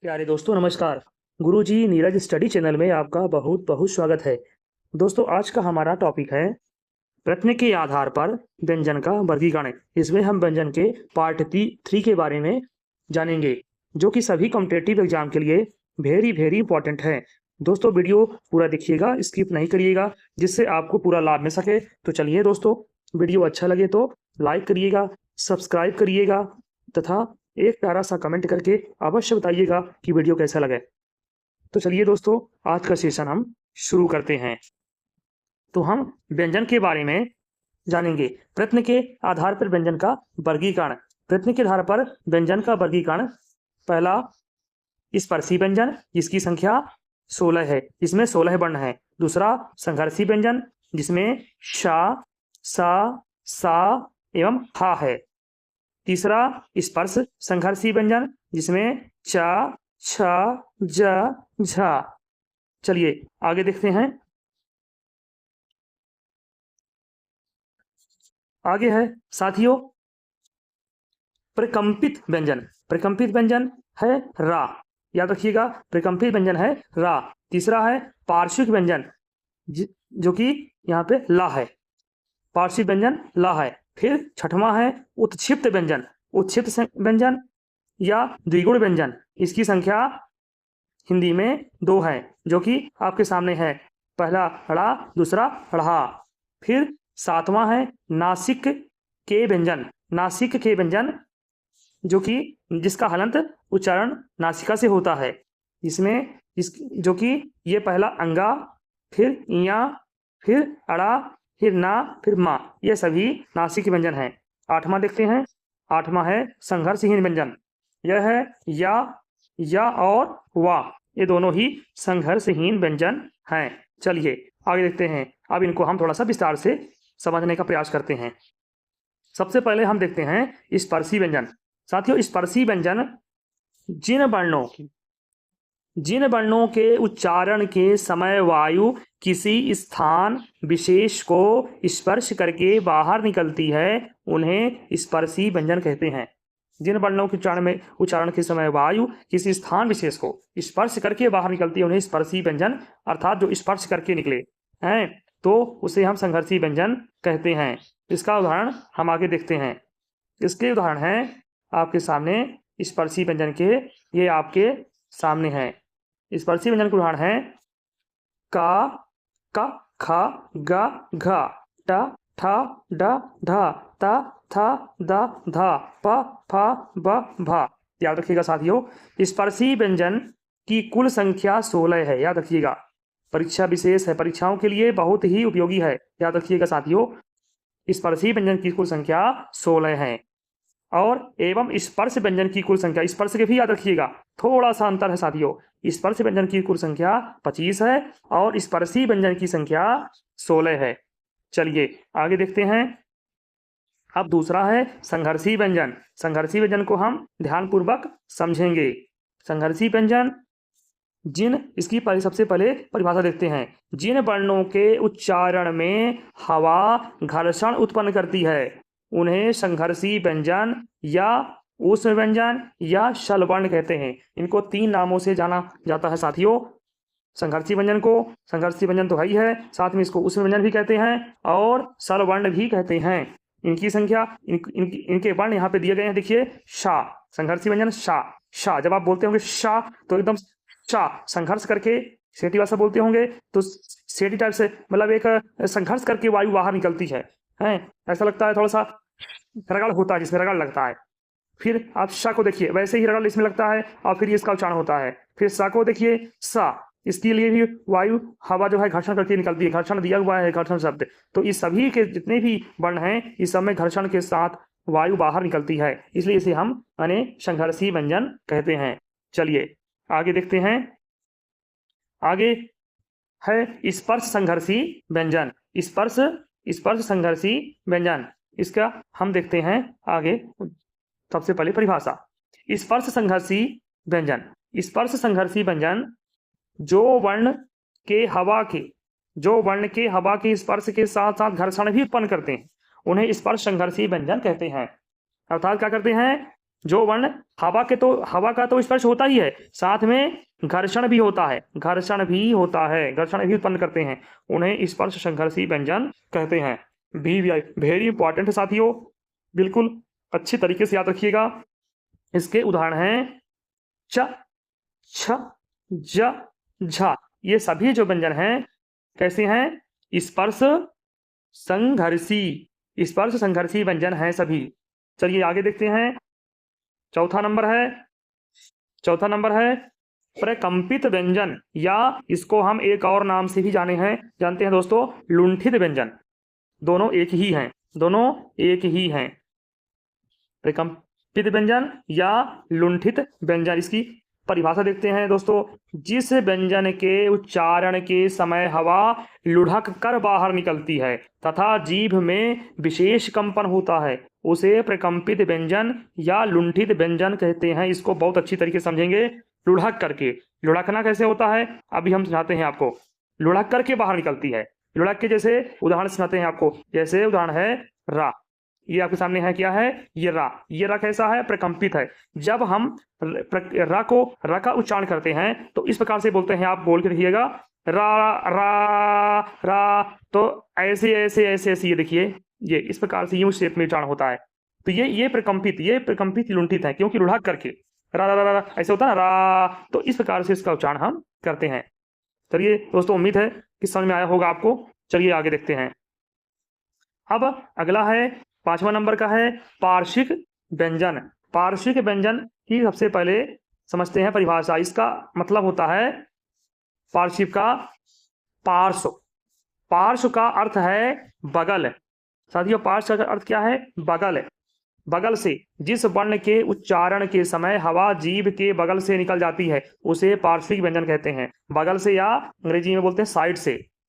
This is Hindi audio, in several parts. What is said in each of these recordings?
प्यारे दोस्तों नमस्कार। गुरुजी नीरज स्टडी चैनल में आपका बहुत बहुत स्वागत है। दोस्तों आज का हमारा टॉपिक है प्रश्न के आधार पर व्यंजन का वर्गीकरण। इसमें हम व्यंजन के पार्ट 3 के बारे में जानेंगे, जो कि सभी कॉम्पिटिटिव एग्जाम के लिए वेरी वेरी इंपॉर्टेंट है। दोस्तों वीडियो पूरा देखिएगा, स्किप नहीं करिएगा, जिससे आपको पूरा लाभ मिल सके। तो चलिए दोस्तों, वीडियो अच्छा लगे तो लाइक करिएगा, सब्सक्राइब करिएगा तथा एक प्यारा सा कमेंट करके अवश्य बताइएगा कि वीडियो कैसा लगे। तो चलिए दोस्तों, आज का सेशन हम शुरू करते हैं। तो हम व्यंजन के बारे में जानेंगे। प्रश्न के आधार पर व्यंजन का वर्गीकरण। प्रश्न के आधार पर व्यंजन का वर्गीकरण। पहला स्पर्शी व्यंजन, जिसकी संख्या 16 है, इसमें 16 वर्ण है। दूसरा संघर्षी व्यंजन, जिसमें शा, सा, सा एवं हा है। तीसरा स्पर्श संघर्षी व्यंजन, जिसमें चा, छा, जा, झा। चलिए आगे देखते हैं। आगे है साथियों प्रकंपित व्यंजन। प्रकंपित व्यंजन है रा, याद रखिएगा, प्रकंपित व्यंजन है रा। तीसरा है पार्श्विक व्यंजन, जो कि यहाँ पे ला है। पार्श्विक व्यंजन ला है। फिर छठवां है उत्क्षिप्त व्यंजन। उत्क्षिप्त व्यंजन या द्विगुण व्यंजन, इसकी संख्या हिंदी में 2 है, जो कि आपके सामने है। पहला ड़ा, दूसरा ढ़ा। फिर सातवां है नासिक के व्यंजन। नासिक के व्यंजन, जो कि जिसका हलंत उच्चारण नासिका से होता है, इसमें जो कि ये पहला अंगा, फिर इया, फिर अड़ा, फिर ना, फिर मा, ये सभी नासिक व्यंजन हैं। आठवां देखते हैं। आठवां है संघर्षहीन व्यंजन। यह है या और वा, ये दोनों ही संघर्षहीन व्यंजन हैं। चलिए आगे देखते हैं। अब इनको हम थोड़ा सा विस्तार से समझने का प्रयास करते हैं। सबसे पहले हम देखते हैं स्पर्शी व्यंजन। साथियों स्पर्शी व्यंजन जिन वर्णों के उच्चारण के समय वायु किसी स्थान विशेष को स्पर्श करके बाहर निकलती है, उन्हें स्पर्शी व्यंजन कहते हैं। जिन वर्णों के उच्चारण के समय वायु किसी स्थान विशेष को स्पर्श करके बाहर निकलती है, उन्हें स्पर्शी व्यंजन, अर्थात जो स्पर्श करके निकले हैं, तो उसे हम संघर्षी व्यंजन कहते हैं। इसका उदाहरण हम आगे देखते हैं। इसके उदाहरण हैं आपके सामने स्पर्शी व्यंजन के, ये आपके सामने हैं। स्पर्शी व्यंजन के उदाहरण हैं का, खा, गा, घा, टा, ठा, डा, ढा, ता, था, दा, धा, प, फा, ब, भा। याद रखिएगा साथियों, स्पर्शी व्यंजन की कुल संख्या 16 है। याद रखिएगा, परीक्षा विशेष है, परीक्षाओं के लिए बहुत ही उपयोगी है। याद रखिएगा साथियों, स्पर्शी व्यंजन की कुल संख्या 16 है। और एवं स्पर्श व्यंजन की कुल संख्या, स्पर्श के भी याद रखिएगा, थोड़ा सा अंतर है साथियों। स्पर्श व्यंजन की कुल संख्या 25 है और स्पर्शी व्यंजन की संख्या 16 है। चलिए आगे देखते हैं। अब दूसरा है संघर्षी व्यंजन। संघर्षी व्यंजन को हम ध्यानपूर्वक समझेंगे। संघर्षी व्यंजन इसकी सबसे पहले परिभाषा देखते हैं। जिन वर्णों के उच्चारण में हवा घर्षण उत्पन्न करती है, उन्हें संघर्षी व्यंजन या ऊष्म व्यंजन या शल वर्ण कहते हैं। इनको 3 नामों से जाना जाता है साथियों। संघर्षी व्यंजन को, संघर्षी व्यंजन तो है ही है, साथ में इसको ऊष्म व्यंजन भी कहते हैं और शल वर्ण भी कहते हैं। इनकी संख्या, इनके वर्ण यहाँ पे दिए गए हैं, देखिए। शा, संघर्षी व्यंजन शा। शा जब आप बोलते होंगे शा, तो एकदम शा संघर्ष करके सेठी भाषा बोलते होंगे, तो सेठी टाइप से, मतलब एक संघर्ष करके वायु बाहर निकलती है, ऐसा लगता है, थोड़ा सा रगड़ होता है, जिसमें रगड़ लगता है। फिर आप शा को देखिए, वैसे ही रगड़ इसमें लगता है और फिर इसका उच्चारण होता है। फिर सा को देखिए, सा, इसके लिए भी वायु, हवा जो है घर्षण करके निकलती है, घर्षण दिया हुआ है, घर्षण शब्द। तो इस सभी के जितने भी वर्ण हैं, इस सब में घर्षण के साथ वायु बाहर निकलती है, इसलिए इसे हम संघर्षी व्यंजन कहते हैं। चलिए आगे देखते हैं। आगे है स्पर्श संघर्षी व्यंजन। स्पर्श संघर्षी व्यंजन, इसका हम देखते हैं आगे। सबसे पहले परिभाषा। स्पर्श संघर्षी व्यंजन। स्पर्श संघर्षी व्यंजन जो वर्ण के हवा के स्पर्श के साथ साथ घर्षण भी उत्पन्न करते हैं, उन्हें स्पर्श संघर्षी व्यंजन कहते हैं। अर्थात क्या करते हैं, जो वर्ण हवा का तो स्पर्श होता ही है, साथ में घर्षण भी होता है, घर्षण भी उत्पन्न करते हैं, उन्हें स्पर्श संघर्षी व्यंजन कहते हैं। वेरी इंपॉर्टेंट है साथियों, बिल्कुल अच्छी तरीके से याद रखिएगा। इसके उदाहरण हैं च, छ, ज, झ। ये सभी जो व्यंजन हैं कैसे हैं? स्पर्श संघर्षी व्यंजन हैं सभी। चलिए आगे देखते हैं। चौथा नंबर है प्रकंपित व्यंजन, या इसको हम एक और नाम से भी जानते हैं दोस्तों, लुंठित व्यंजन। दोनों एक ही हैं। प्रकंपित व्यंजन या लुंठित व्यंजन, इसकी परिभाषा देखते हैं दोस्तों। जिस व्यंजन के उच्चारण के समय हवा लुढ़क कर बाहर निकलती है तथा जीभ में विशेष कंपन होता है, उसे प्रकंपित व्यंजन या लुंठित व्यंजन कहते हैं। इसको बहुत अच्छी तरीके से समझेंगे। लुढ़क करके, लुढ़कना कैसे होता है अभी हम समझाते हैं आपको। लुढ़क करके बाहर निकलती है, लुढ़क के जैसे उदाहरण सुनाते हैं आपको। जैसे उदाहरण है रा, ये आपके सामने है, क्या है ये रा कैसा है? प्रकंपित है। जब हम रा का उच्चारण करते हैं तो इस प्रकार से बोलते हैं, आप बोल के देखिएगा रा रा रा, तो ऐसे ये देखिए, ये इस प्रकार से यूं शेप में उच्चारण होता है। तो ये प्रकंपित लुंठित है, क्योंकि लुढ़क करके रा रा रा ऐसे होता है ना, रा, तो इस प्रकार से इसका उच्चारण हम करते हैं। चलिए दोस्तों, उम्मीद है कि समझ में आया होगा आपको। चलिए आगे देखते हैं। अब अगला है 5वां नंबर का है पार्श्विक व्यंजन। पार्श्विक व्यंजन की सबसे पहले समझते हैं परिभाषा। इसका मतलब होता है पार्श्विक का पार्श्व का अर्थ है बगल। साथियों, पार्श्व का अर्थ क्या है? बगल से जिस वर्ण के उच्चारण के समय हवा जीभ के बगल से निकल जाती है उसे पार्श्विक व्यंजन कहते हैं। बगल से, या अंग्रेजी में बोलते हैं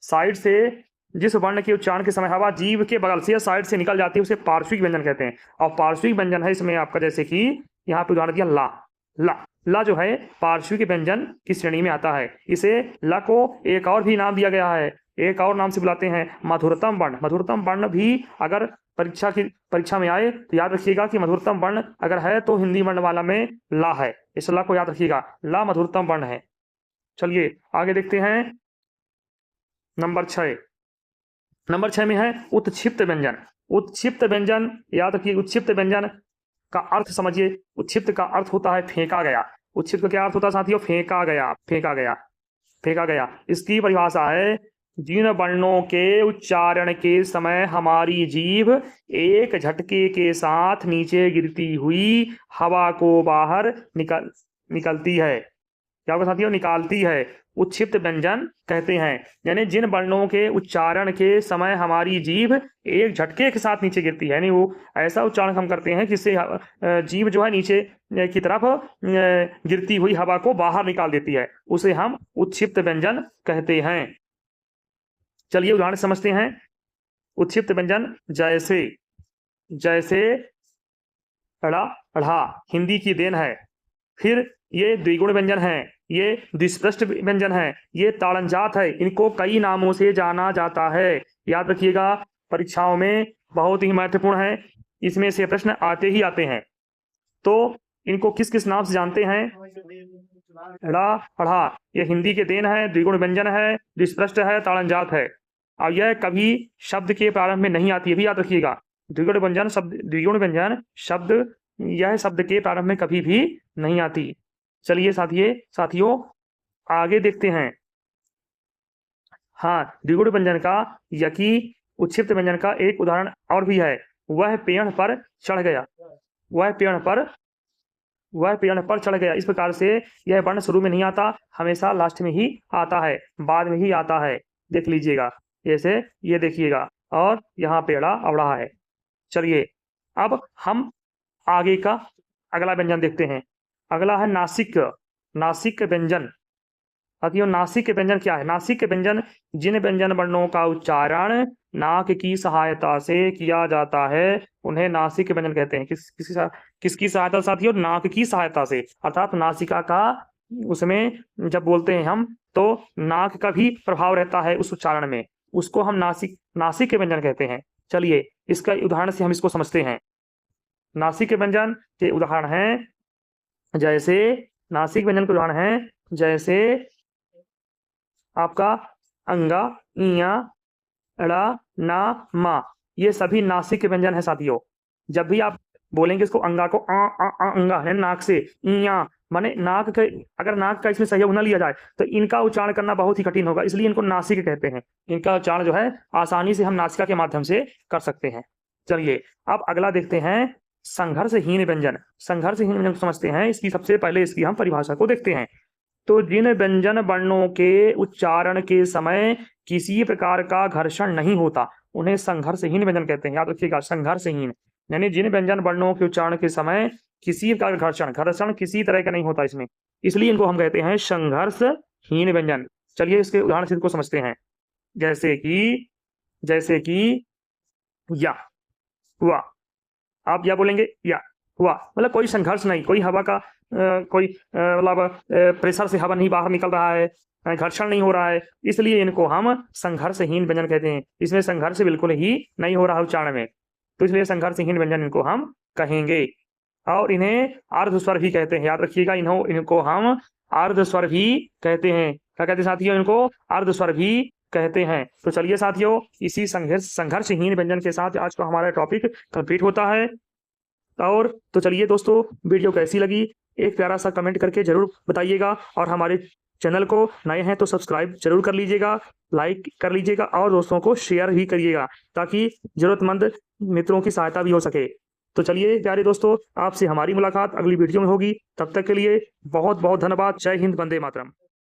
साइड से जिस वर्ण के उच्चारण के समय हवा जीभ के बगल से या साइड से निकल जाती है उसे पार्श्विक व्यंजन कहते हैं। और पार्श्विक व्यंजन है इसमें आपका, जैसे कि यहाँ पे उदाहरण दिया ला जो है पार्श्विक व्यंजन की श्रेणी में आता है। इसे ला को एक और भी नाम दिया गया है, एक और नाम से बुलाते हैं मधुरतम वर्ण। मधुरतम वर्ण भी अगर परीक्षा में आए तो याद रखिएगा कि मधुरतम वर्ण अगर है तो हिंदी वर्णमाला में ला है। इस ला को याद रखिएगा, ला मधुरतम वर्ण है। चलिए आगे देखते हैं। नंबर 6 में है उत्क्षिप्त व्यंजन। उत्क्षिप्त व्यंजन याद रखिए, उत्क्षिप्त व्यंजन का अर्थ समझिए। उत्क्षिप्त का अर्थ होता है फेंका गया। उत्क्षिप्त का क्या अर्थ होता है साथियों? फेंका गया। इसकी परिभाषा है जिन वर्णों के उच्चारण के समय हमारी जीभ एक झटके के साथ नीचे गिरती हुई हवा को बाहर निकलती है, क्या होगा साथियों? निकालती है, उत्क्षिप्त व्यंजन कहते हैं। यानी जिन वर्णों के उच्चारण के समय हमारी जीभ एक झटके के साथ नीचे गिरती है, यानी वो ऐसा उच्चारण हम करते हैं जिससे जीभ जो है नीचे की तरफ गिरती हुई हवा को बाहर निकाल देती है, उसे हम उत्क्षिप्त व्यंजन कहते हैं। चलिए उदाहरण समझते हैं। उत्क्षिप्त व्यंजन जैसे अढ़ा हिंदी की देन है। फिर ये द्विगुण व्यंजन है, ये द्विस्पृष्ट व्यंजन है, ये ताड़नजात है। इनको कई नामों से जाना जाता है। याद रखिएगा, परीक्षाओं में बहुत ही महत्वपूर्ण है, इसमें से प्रश्न आते ही आते हैं। तो इनको किस किस नाम से जानते हैं? अढ़ा ये हिंदी के देन है, द्विगुण व्यंजन है, द्विस्पृष्ट है, ताड़नजात है। और यह कभी शब्द के प्रारंभ में नहीं आती है, भी याद रखिएगा। द्विगुण व्यंजन शब्द यह शब्द के प्रारंभ में कभी भी नहीं आती। चलिए साथियों आगे देखते हैं। हाँ, द्विगुण व्यंजन का यकी उत्क्षिप्त व्यंजन का एक उदाहरण और भी है। वह पेड़ पर चढ़ गया। इस प्रकार से यह वर्ण शुरू में नहीं आता, हमेशा लास्ट में ही आता है, बाद में ही आता है। देख लीजिएगा, जैसे ये देखिएगा, और यहाँ पेड़ा अवड़ा है। चलिए अब हम आगे का अगला व्यंजन देखते हैं। अगला है नासिक व्यंजन। साथियों, नासिक व्यंजन क्या है? नासिक व्यंजन जिन व्यंजन वर्णों का उच्चारण नाक की सहायता से किया जाता है उन्हें नासिक व्यंजन कहते हैं। किसकी सहायता साथियों? नाक की सहायता से, अर्थात नासिका का उसमें जब बोलते हैं हम तो नाक का भी प्रभाव रहता है उस उच्चारण में, उसको हम नासिक व्यंजन कहते हैं। चलिए इसका उदाहरण से हम इसको समझते हैं। नासिक के व्यंजन के उदाहरण हैं जैसे, नासिक व्यंजन के उदाहरण हैं जैसे आपका अंगा, इया, ड़ा, ना, मा, ये सभी नासिक के व्यंजन है साथियों। जब भी आप बोलेंगे इसको अंगा को अंगा है नाक से, इया माने नाक के, अगर नाक का इसमें सहयोग न लिया जाए तो इनका उच्चारण करना बहुत ही कठिन होगा, इसलिए इनको नासिक कहते हैं। इनका उच्चारण जो है आसानी से हम नासिका के माध्यम से कर सकते हैं। चलिए अब अगला देखते हैं संघर्षहीन व्यंजन। संघर्षहीन व्यंजन को समझते हैं, इसकी सबसे पहले इसकी हम परिभाषा को देखते हैं। तो जिन व्यंजन वर्णों के उच्चारण के समय किसी प्रकार का घर्षण नहीं होता उन्हें संघर्षहीन व्यंजन कहते हैं। याद रखिएगा, संघर्षहीन यानी जिन व्यंजन वर्णों के उच्चारण के समय किसी प्रकार का घर्षण किसी तरह का नहीं होता इसमें, इसलिए इनको हम कहते हैं संघर्षहीन व्यंजन। चलिए इसके उदाहरण से को समझते हैं। जैसे कि या, हुआ, आप या बोलेंगे या, हुआ, मतलब कोई संघर्ष नहीं, कोई हवा का कोई मतलब प्रेशर से हवा नहीं बाहर निकल रहा है, घर्षण नहीं हो रहा है, इसलिए इनको हम संघर्षहीन व्यंजन कहते हैं। इसमें संघर्ष बिल्कुल ही नहीं हो रहा उच्चारण में, तो इसलिए संघर्षहीन व्यंजन इनको हम कहेंगे। और इन्हें अर्ध स्वर भी कहते हैं। याद रखिएगा, इनको हम अर्ध स्वर भी कहते हैं। क्या कहते हैं साथियों? इनको अर्ध स्वर भी कहते हैं। तो चलिए साथियों, इसी संघर्षहीन व्यंजन के साथ आज का हमारा टॉपिक कंप्लीट होता है। और तो चलिए दोस्तों, वीडियो कैसी लगी एक प्यारा सा कमेंट करके जरूर बताइएगा, और हमारे चैनल को नए हैं तो सब्सक्राइब जरूर कर लीजिएगा, लाइक कर लीजिएगा और दोस्तों को शेयर भी करिएगा ताकि जरूरतमंद मित्रों की सहायता भी हो सके। तो चलिए प्यारे दोस्तों, आपसे हमारी मुलाकात अगली वीडियो में होगी। तब तक के लिए बहुत बहुत धन्यवाद। जय हिंद, वंदे मातरम।